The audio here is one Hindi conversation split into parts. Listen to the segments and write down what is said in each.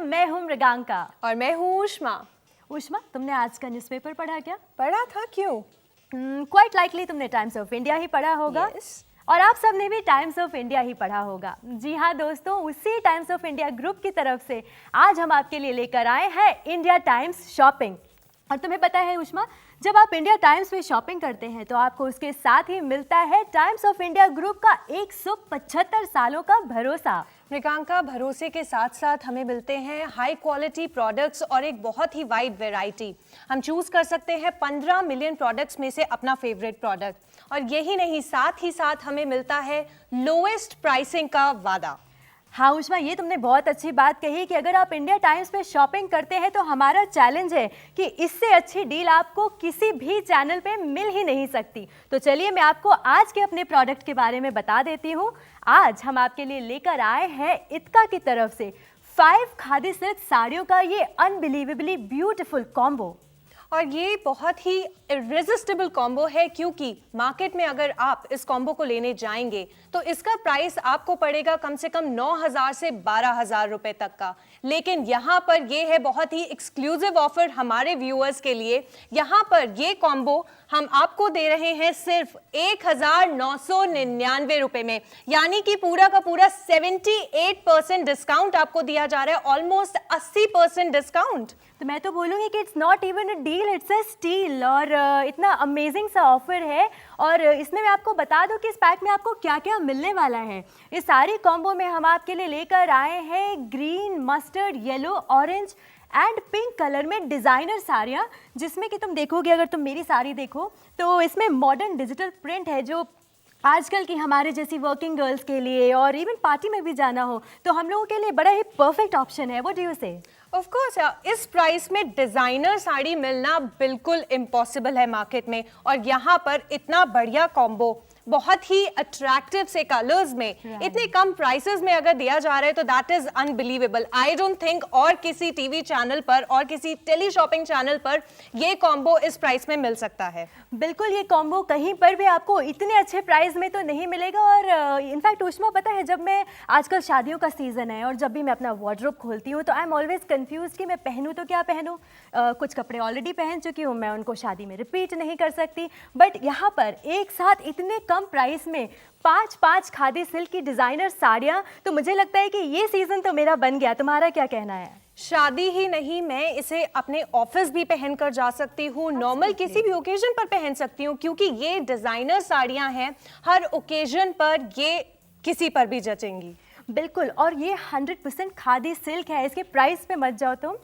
मैं हूं मृगांका और मैं हूं उष्मा। उष्मा, तुमने आज का न्यूज़पेपर पढ़ा क्या? पढ़ा था, क्यों? क्वाइट लाइकली तुमने टाइम्स ऑफ इंडिया ही पढ़ा होगा। yes. और आप सबने भी टाइम्स ऑफ इंडिया ही पढ़ा होगा। जी हाँ दोस्तों, उसी टाइम्स ऑफ इंडिया ग्रुप की तरफ से आज हम आपके लिए लेकर आए हैं इंडिया टाइम्स शॉपिंग। और तुम्हें पता है उष्मा, जब आप इंडिया टाइम्स में शॉपिंग करते हैं तो आपको उसके साथ ही मिलता है टाइम्स ऑफ इंडिया ग्रुप का 175 सालों का भरोसा। मृगांका, भरोसे के साथ साथ हमें मिलते हैं हाई क्वालिटी प्रोडक्ट्स और एक बहुत ही वाइड वैरायटी। हम चूज कर सकते हैं 15 मिलियन प्रोडक्ट्स में से अपना फेवरेट प्रोडक्ट। और यही नहीं, साथ ही साथ हमें मिलता है लोएस्ट प्राइसिंग का वादा। हाँ उष्मा, ये तुमने बहुत अच्छी बात कही कि अगर आप इंडिया टाइम्स में शॉपिंग करते हैं तो हमारा चैलेंज है कि इससे अच्छी डील आपको किसी भी चैनल पे मिल ही नहीं सकती। तो चलिए मैं आपको आज के अपने प्रोडक्ट के बारे में बता देती हूँ। आज हम आपके लिए लेकर आए हैं इत्का की तरफ से 5 खादी सिल्क साड़ियों का ये अनबिलीवेबली ब्यूटीफुल कॉम्बो। और ये बहुत ही इरेजिस्टिबल कॉम्बो है, क्योंकि मार्केट में अगर आप इस कॉम्बो को लेने जाएंगे तो इसका प्राइस आपको पड़ेगा कम से कम 9,000 से 12,000 रुपए तक का। लेकिन यहाँ पर ये है बहुत ही एक्सक्लूसिव ऑफर हमारे व्यूअर्स के लिए। यहाँ पर ये कॉम्बो हम आपको दे रहे हैं सिर्फ 1,999 रुपए में, यानी कि पूरा का पूरा 78% डिस्काउंट आपको दिया जा रहा है, ऑलमोस्ट 80% डिस्काउंट। तो मैं तो बोलूँगी कि it's not even a deal, it's a steel. और इतना अमेजिंग सा ऑफर है। और इसमें मैं आपको बता दूं कि इस पैक में आपको क्या क्या मिलने वाला है। इस सारी कॉम्बो में हम आपके लिए लेकर आए हैं green, mustard, yellow, orange and pink colour में डिज़ाइनर साड़ियाँ, जिसमें कि तुम देखोगे, अगर तुम मेरी साड़ी देखो तो इसमें मॉडर्न डिजिटल प्रिंट है, जो आजकल की हमारे जैसी वर्किंग गर्ल्स के लिए और इवन पार्टी में भी जाना हो तो हम लोगों के लिए बड़ा ही परफेक्ट ऑप्शन है। व्हाट डू यू से? ऑफ कोर्स, इस प्राइस में डिजाइनर साड़ी मिलना बिल्कुल इम्पॉसिबल है मार्केट में। और यहाँ पर इतना बढ़िया कॉम्बो बहुत ही अट्रैक्टिव से कलर्स में इतने कम प्राइसेस में अगर दिया जा रहा है तो that is unbelievable. I don't think और किसी टीवी चैनल पर और किसी टेली शॉपिंग चैनल पर ये कॉम्बो इस प्राइस में मिल सकता है। बिल्कुल, ये कॉम्बो कहीं पर भी आपको इतने अच्छे प्राइस में तो नहीं मिलेगा। और इनफैक्ट उष्मा, पता है, जब मैं आजकल शादियों का सीजन है और जब भी मैं अपना वार्डरोब खोलती हूँ तो आई एम ऑलवेज कंफ्यूज कि मैं पहनूँ तो क्या पहनूँ। कुछ कपड़े ऑलरेडी पहन चुकी हूँ, मैं उनको शादी में रिपीट नहीं कर सकती। बट यहाँ पर एक साथ इतने कम प्राइस में 5 खादी सिल्क की डिजाइनर साड़ियाँ, तो मुझे लगता है कि ये सीजन तो मेरा बन गया। तुम्हारा क्या कहना है? शादी ही नहीं, मैं इसे अपने ऑफिस भी पहनकर जा सकती हूँ, नॉर्मल किसी भी ओकेजन पर पहन सकती हूँ, क्योंकि ये डिजाइनर साड़ियाँ हैं, हर ओकेजन पर ये किसी पर भी जचेंगी। बिल्कुल, और ये 100% खादी सिल्क है। इसके प्राइस पे मत जाओ तुम,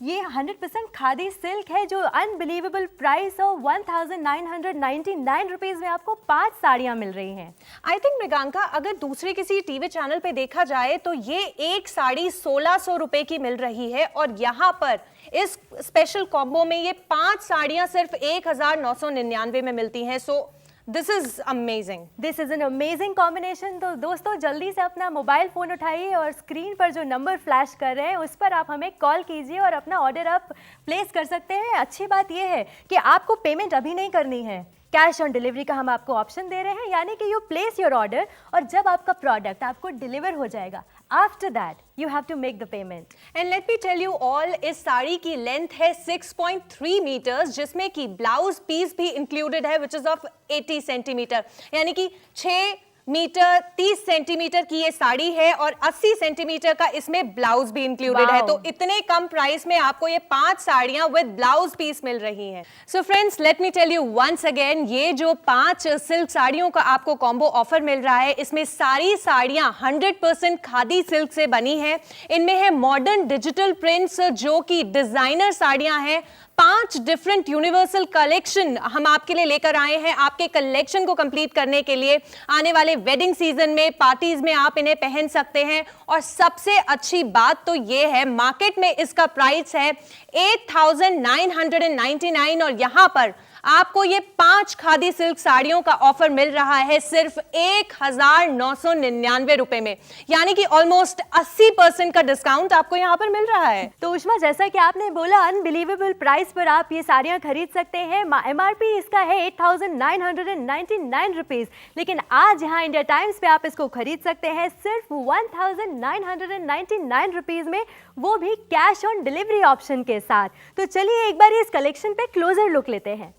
ये 100% खादी सिल्क है, जो अनबिलीवेबल प्राइस ऑफ 1,999 रुपीज़ में आपको 5 साड़ियाँ मिल रही हैं। आई थिंक मृगांका, अगर दूसरे किसी टीवी चैनल पे देखा जाए तो ये एक साड़ी 1,600 रुपए की मिल रही है, और यहाँ पर इस स्पेशल कॉम्बो में ये 5 साड़ियाँ सिर्फ 1,999 में मिलती हैं। So this is amazing, this is an amazing combination. तो दोस्तों, जल्दी से अपना मोबाइल फ़ोन उठाइए और स्क्रीन पर जो नंबर फ्लैश कर रहे हैं उस पर आप हमें कॉल कीजिए और अपना ऑर्डर आप प्लेस कर सकते हैं। अच्छी बात यह है कि आपको पेमेंट अभी नहीं करनी है, कैश ऑन डिलीवरी का हम आपको ऑप्शन दे रहे हैं, यानी कि यू प्लेस योर ऑर्डर और जब आपका प्रोडक्ट आपको डिलीवर हो जाएगा, after that you have to make the payment. And let me tell you all, इस साड़ी की लेंथ है 6.3 मीटर्स, जिसमें कि ब्लाउज पीस भी इंक्लूडेड है, विच इज ऑफ 80 सेंटीमीटर, यानी कि 6 मीटर 30 सेंटीमीटर की ये साड़ी है और 80 सेंटीमीटर का इसमें ब्लाउज भी इंक्लूडेड है। तो इतने कम प्राइस में आपको ये 5 साड़ियां विद ब्लाउज पीस मिल रही हैं। So friends, let me tell you once again, ये जो 5 सिल्क साड़ियों का आपको कॉम्बो ऑफर मिल रहा है, इसमें सारी साड़ियां 100% खादी सिल्क से बनी है। इनमें है मॉडर्न डिजिटल प्रिंट्स, जो कि डिजाइनर साड़ियां हैं, 5 डिफरेंट यूनिवर्सल कलेक्शन हम आपके लिए लेकर आए हैं, आपके कलेक्शन को कंप्लीट करने के लिए। आने वाले वेडिंग सीजन में, पार्टीज में आप इन्हें पहन सकते हैं। और सबसे अच्छी बात तो ये है, मार्केट में इसका प्राइस है 8,999 और यहां पर आपको ये 5 खादी सिल्क साड़ियों का ऑफर मिल रहा है सिर्फ 1,999 रुपए में, यानी कि ऑलमोस्ट 80% का डिस्काउंट आपको यहाँ पर मिल रहा है। तो उष्मा, जैसा कि आपने बोला, अनबिलीवेबल प्राइस पर आप ये साड़ियाँ खरीद सकते हैं। MRP इसका है 8,999 रुपीज़, लेकिन आज यहाँ इंडिया टाइम्स पे आप इसको खरीद सकते हैं सिर्फ 1,999 रुपीज़ में, वो भी कैश ऑन डिलीवरी ऑप्शन के साथ। तो चलिए एक बार इस कलेक्शन पे क्लोजर लुक लेते हैं।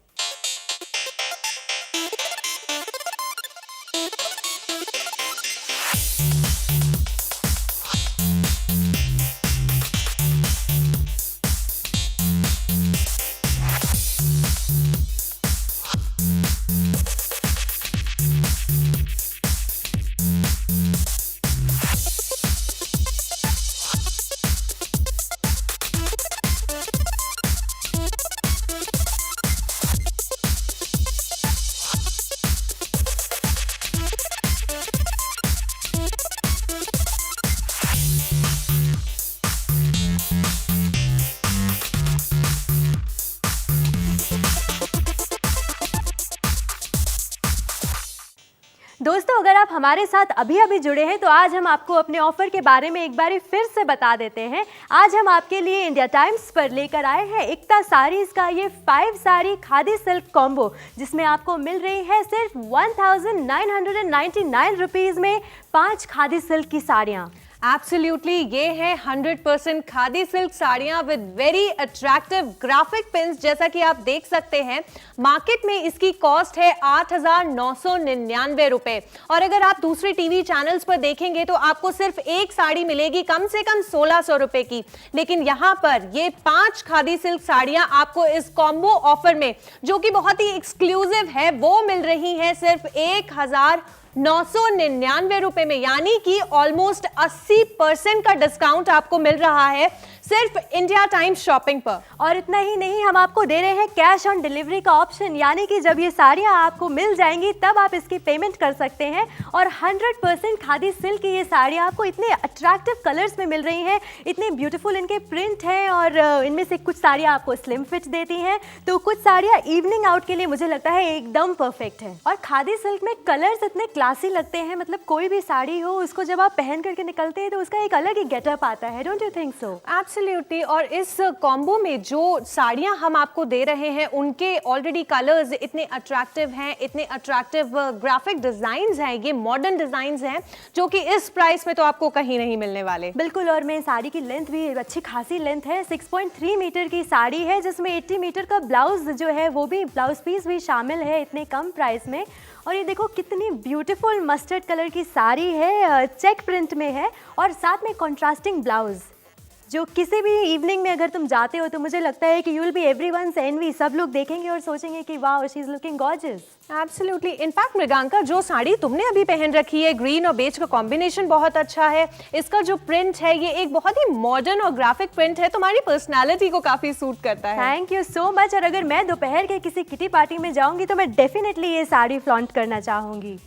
दोस्तों, अगर आप हमारे साथ अभी जुड़े हैं तो आज हम आपको अपने ऑफर के बारे में एक बार फिर से बता देते हैं। आज हम आपके लिए इंडिया टाइम्स पर लेकर आए हैं एकता साड़ीज का ये 5 साड़ी खादी सिल्क कॉम्बो, जिसमें आपको मिल रही है सिर्फ 1,999 रुपीज़ में 5 खादी सिल्क की साड़ियाँ। एब्सोल्युटली, ये है 100% खादी सिल्क साड़ियां with very attractive graphic pins. जैसा कि आप देख सकते हैं, मार्केट में इसकी कॉस्ट है 8,999 रुपए, और अगर आप दूसरे टीवी चैनल्स पर देखेंगे तो आपको सिर्फ एक साड़ी मिलेगी कम से कम 1,600 रुपए की, लेकिन यहां पर ये 5 खादी सिल्क साड़ियां आपको इस कॉम्बो ऑफर में, जो कि बहुत ही एक्सक्लूसिव है, वो मिल रही है सिर्फ 1,999 रुपए में, यानी कि ऑलमोस्ट 80% का डिस्काउंट आपको मिल रहा है सिर्फ इंडिया टाइम्स शॉपिंग पर। और इतना ही नहीं, हम आपको दे रहे हैं कैश ऑन डिलीवरी का ऑप्शन, यानी कि जब ये साड़ियाँ आपको मिल जाएंगी तब आप इसकी पेमेंट कर सकते हैं। और 100% खादी सिल्क की ये साड़ियाँ आपको इतने अट्रैक्टिव कलर्स में मिल रही हैं, इतने ब्यूटीफुल इनके प्रिंट हैं, और इनमें से कुछ साड़ियाँ आपको स्लिम फिट देती हैं, तो कुछ साड़ियाँ इवनिंग आउट के लिए मुझे लगता है एकदम परफेक्ट है। और खादी सिल्क में कलर्स इतने क्लासी लगते हैं, मतलब कोई भी साड़ी हो उसको जब आप पहन करके निकलते हैं तो उसका एक अलग ही गेटअप आता है। Don't you think so? Absolutely. और इस कॉम्बो में जो साड़ियां हम आपको दे रहे हैं, उनके ऑलरेडी कलर्स इतने अट्रैक्टिव हैं, इतने अट्रैक्टिव ग्राफिक डिजाइन्स हैं, ये मॉडर्न डिजाइन्स हैं जो कि इस प्राइस में तो आपको कहीं नहीं मिलने वाले। बिल्कुल। और मैं साड़ी की लेंथ भी अच्छी खासी लेंथ है, 6.3 मीटर की साड़ी है, जिसमें 80 मीटर का ब्लाउज जो है वो भी, ब्लाउज पीस भी शामिल है इतने कम प्राइस में। और ये देखो कितनी ब्यूटीफुल मस्टर्ड कलर की साड़ी है, चेक प्रिंट में है, और साथ में कॉन्ट्रास्टिंग ब्लाउज, जो किसी भी इवनिंग में अगर तुम जाते हो तो मुझे लगता है कि you will be everyone's envy. सब लोग देखेंगे और सोचेंगे कि वाह, she is looking gorgeous. Absolutely. In fact Mriganka, जो साड़ी तुमने अभी पहन रखी है, ग्रीन और बेज का कॉम्बिनेशन बहुत अच्छा है। इसका जो प्रिंट है ये एक बहुत ही मॉडर्न और ग्राफिक प्रिंट है, तुम्हारी पर्सनालिटी को काफी सूट करता है। Thank you so much. और अगर मैं दोपहर के किसी किटी पार्टी में जाऊंगी तो मैं डेफिनेटली ये साड़ी फ्लॉन्ट करना चाहूंगी।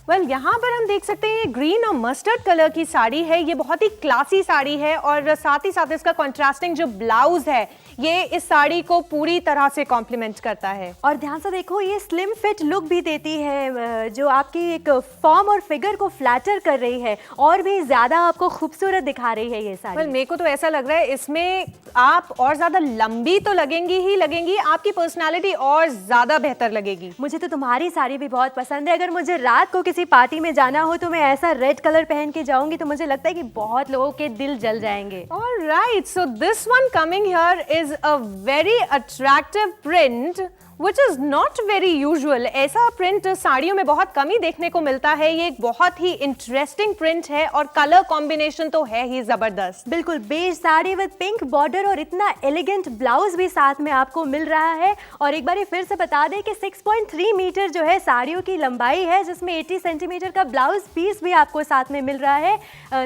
यहाँ पर हम देख सकते हैं ग्रीन और मस्टर्ड कलर की साड़ी है, ये बहुत ही क्लासी साड़ी है, और साथ ही साथ इसका कॉन्ट्रास्टिंग जो ब्लाउज है ये इस साड़ी को पूरी तरह से कॉम्प्लीमेंट करता है। और ध्यान से देखो, ये स्लिम फिट लुक भी देती है, जो आपकी एक फॉर्म और फिगर को फ्लैटर कर रही है, और भी ज्यादा आपको खूबसूरत दिखा रही है ये साड़ी। मेरे को तो ऐसा लग रहा है इसमें आप और ज्यादा लंबी तो लगेंगी ही लगेंगी, आपकी पर्सनालिटी और ज्यादा बेहतर लगेगी। मुझे तो तुम्हारी साड़ी भी बहुत पसंद है। अगर मुझे रात को किसी पार्टी में जाना हो तो मैं ऐसा रेड कलर पहन के जाऊंगी तो मुझे लगता है कि बहुत लोगों के दिल जल जाएंगे। Alright, so this one coming here is a very attractive print which is not very usual. ऐसा प्रिंट साड़ियों में बहुत कम ही देखने को मिलता है। ये एक बहुत ही इंटरेस्टिंग प्रिंट है और कलर कॉम्बिनेशन तो है ही जबरदस्त। बिल्कुल beige sari with pink border और इतना एलिगेंट ब्लाउज भी साथ में आपको मिल रहा है। और एक बार फिर से बता दें कि 6.3 मीटर जो है साड़ियों की लंबाई है, जिसमें 80 सेंटीमीटर का ब्लाउज पीस भी आपको साथ में मिल रहा है।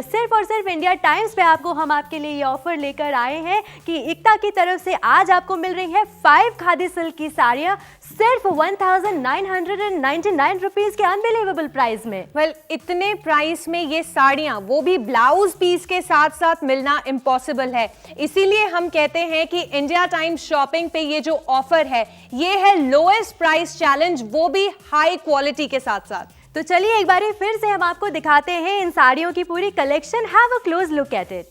सिर्फ और सिर्फ इंडिया टाइम्स पे हम आपके लिए ये ऑफर लेकर आए हैं कि इक्ता की तरफ से आज आपको मिल रही है 5 खादी सिल्क की साड़ियाँ सिर्फ 1999 रुपीज के अनबिलीवेबल प्राइस में। वेल, इतने प्राइस में ये साड़ियाँ, वो भी ब्लाउज पीस के साथ साथ मिलना इम्पॉसिबल है। इसीलिए हम कहते हैं कि इंडिया टाइम्स शॉपिंग पे ये जो ऑफर है, ये है लोएस्ट प्राइस चैलेंज, वो भी हाई क्वालिटी के साथ साथ। तो चलिए एक बार फिर से हम आपको दिखाते हैं इन साड़ियों की पूरी collection. Have a close look at it.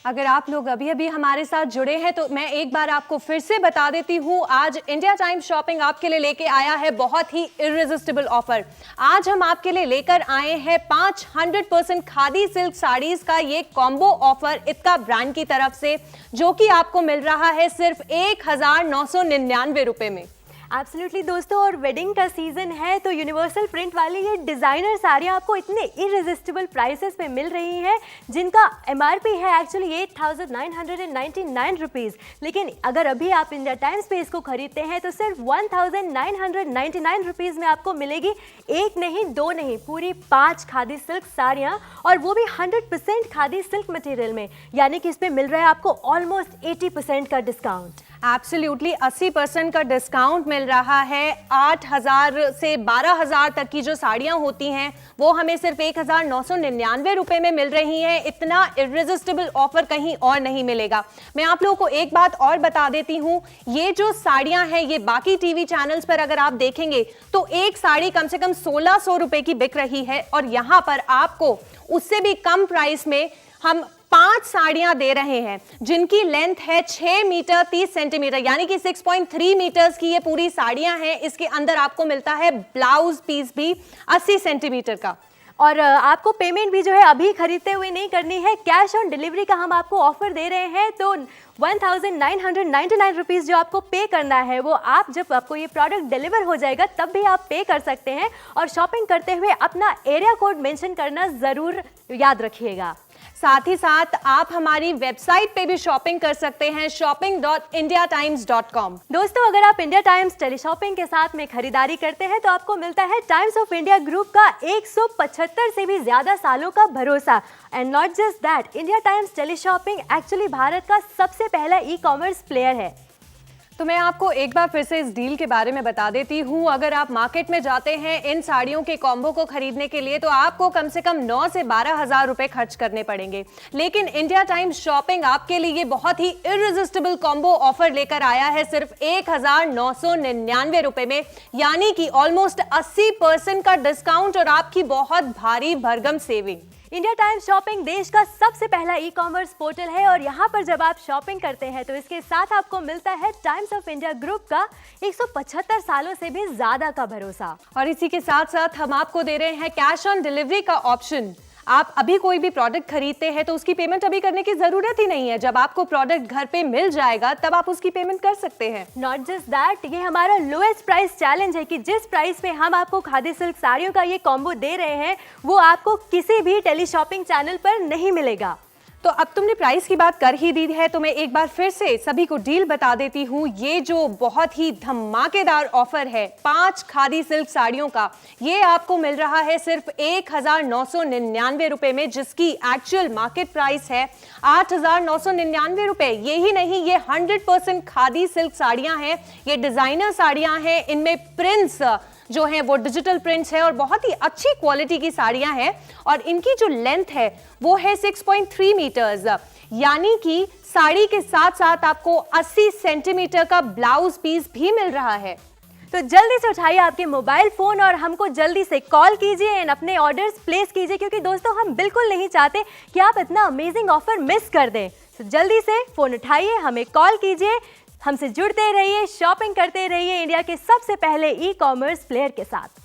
अगर आप लोग अभी अभी हमारे साथ जुड़े हैं तो मैं एक बार आपको फिर से बता देती हूँ, आज इंडिया टाइम्स शॉपिंग आपके लिए लेके आया है बहुत ही इररेसिस्टिबल ऑफर। आज हम आपके लिए लेकर आए हैं 500% खादी सिल्क साड़ीज का ये कॉम्बो ऑफर इक्ता ब्रांड की तरफ से, जो कि आपको मिल रहा है सिर्फ 1999 रुपए में। एब्सोल्युटली दोस्तों, और वेडिंग का सीजन है तो यूनिवर्सल प्रिंट वाली ये डिज़ाइनर साड़ियाँ आपको इतने इररेसिस्टिबल प्राइसेस पे मिल रही हैं, जिनका एमआरपी है एक्चुअली 8,999 रुपीज़। लेकिन अगर अभी आप इंडिया टाइम्स पे इसको खरीदते हैं तो सिर्फ 1,999 रुपीज़ में आपको मिलेगी एक नहीं, दो नहीं, पूरी 5 खादी सिल्क साड़ियाँ, और वो भी 100% खादी सिल्क मटेरियल में। यानी कि इस पे मिल रहा है आपको ऑलमोस्ट 80% का डिस्काउंट। एब्सोल्युटली 80% का डिस्काउंट मिल रहा है। 8,000 से 12,000 तक की जो साड़ियाँ होती हैं वो हमें सिर्फ 1,999 रुपए में मिल रही हैं। इतना इररेसिस्टिबल ऑफर कहीं और नहीं मिलेगा। मैं आप लोगों को एक बात और बता देती हूँ, ये जो साड़ियाँ हैं ये बाकी टीवी चैनल्स पर अगर आप देखेंगे तो एक साड़ी कम से कम 1,600 रुपए की बिक रही है, और यहाँ पर आपको उससे भी कम प्राइस में हम 5 साड़ियां दे रहे हैं जिनकी लेंथ है 6 मीटर 30 सेंटीमीटर, यानी कि 6.3 मीटर्स की ये पूरी साड़ियां हैं। इसके अंदर आपको मिलता है ब्लाउज पीस भी 80 सेंटीमीटर का। और आपको पेमेंट भी जो है अभी खरीदते हुए नहीं करनी है, कैश ऑन डिलीवरी का हम आपको ऑफर दे रहे हैं। तो 1,999 रुपीज़ जो आपको पे करना है वो आप जब आपको ये प्रोडक्ट डिलीवर हो जाएगा तब भी आप पे कर सकते हैं। और शॉपिंग करते हुए अपना एरिया कोड मेंशन करना ज़रूर याद रखिएगा। साथ ही साथ आप हमारी वेबसाइट पे भी शॉपिंग कर सकते हैं, shopping.indiatimes.com। दोस्तों, अगर आप इंडिया टाइम्स टेली शॉपिंग के साथ में खरीदारी करते हैं तो आपको मिलता है टाइम्स ऑफ इंडिया ग्रुप का 175 से भी ज्यादा सालों का भरोसा। And not just that, India Times teleshopping actually Bharat का सबसे पहला ई-कॉमर्स प्लेयर है। तो मैं आपको एक बार फिर से इस डील के बारे में बता देती हूँ। अगर आप मार्केट में जाते हैं इन साड़ियों के कॉम्बो को खरीदने के लिए तो आपको कम से कम 9 से 12,000 रुपए खर्च करने पड़ेंगे, लेकिन इंडिया टाइम्स शॉपिंग आपके लिए ये बहुत ही इररेसिस्टिबल कॉम्बो ऑफर लेकर आया है सिर्फ 1,999 रुपए में, यानी कि ऑलमोस्ट 80% का डिस्काउंट और आपकी बहुत भारी भरगम सेविंग। इंडिया टाइम्स शॉपिंग देश का सबसे पहला ई-कॉमर्स पोर्टल है, और यहाँ पर जब आप शॉपिंग करते हैं तो इसके साथ आपको मिलता है टाइम्स ऑफ इंडिया ग्रुप का 175 सालों से भी ज्यादा का भरोसा। और इसी के साथ साथ हम आपको दे रहे हैं कैश ऑन डिलीवरी का ऑप्शन। आप अभी कोई भी प्रोडक्ट खरीदते हैं तो उसकी पेमेंट अभी करने की जरूरत ही नहीं है। जब आपको प्रोडक्ट घर पे मिल जाएगा तब आप उसकी पेमेंट कर सकते हैं। नॉट जस्ट दैट, ये हमारा लोएस्ट प्राइस चैलेंज है कि जिस प्राइस पे हम आपको खादी सिल्क साड़ियों का ये कॉम्बो दे रहे हैं वो आपको किसी भी टेली शॉपिंग चैनल पर नहीं मिलेगा। तो अब तुमने प्राइस की बात कर ही दी है तो मैं एक बार फिर से सभी को डील बता देती हूँ। ये जो बहुत ही धमाकेदार ऑफर है 5 खादी सिल्क साड़ियों का, ये आपको मिल रहा है सिर्फ 1999 रुपए में, जिसकी एक्चुअल मार्केट प्राइस है 8999 रुपए। यही नहीं, ये 100% खादी सिल्क साड़ियां हैं, ये डिजाइनर साड़ियां हैं, इनमें प्रिंट्स जो है वो डिजिटल प्रिंट्स है और बहुत ही अच्छी क्वालिटी की साड़ियां हैं। और इनकी जो लेंथ है वो है 6.3 मीटर्स, यानी कि साड़ी के साथ साथ आपको 80 सेंटीमीटर का ब्लाउज पीस भी मिल रहा है। तो जल्दी से उठाइए आपके मोबाइल फोन और हमको जल्दी से कॉल कीजिए एंड अपने ऑर्डर्स प्लेस कीजिए, क्योंकि दोस्तों हम बिल्कुल नहीं चाहते कि आप इतना अमेजिंग ऑफर मिस कर दें। तो जल्दी से फोन उठाइए, हमें कॉल कीजिए, हमसे जुड़ते रहिए, शॉपिंग करते रहिए इंडिया के सबसे पहले ई-कॉमर्स प्लेयर के साथ।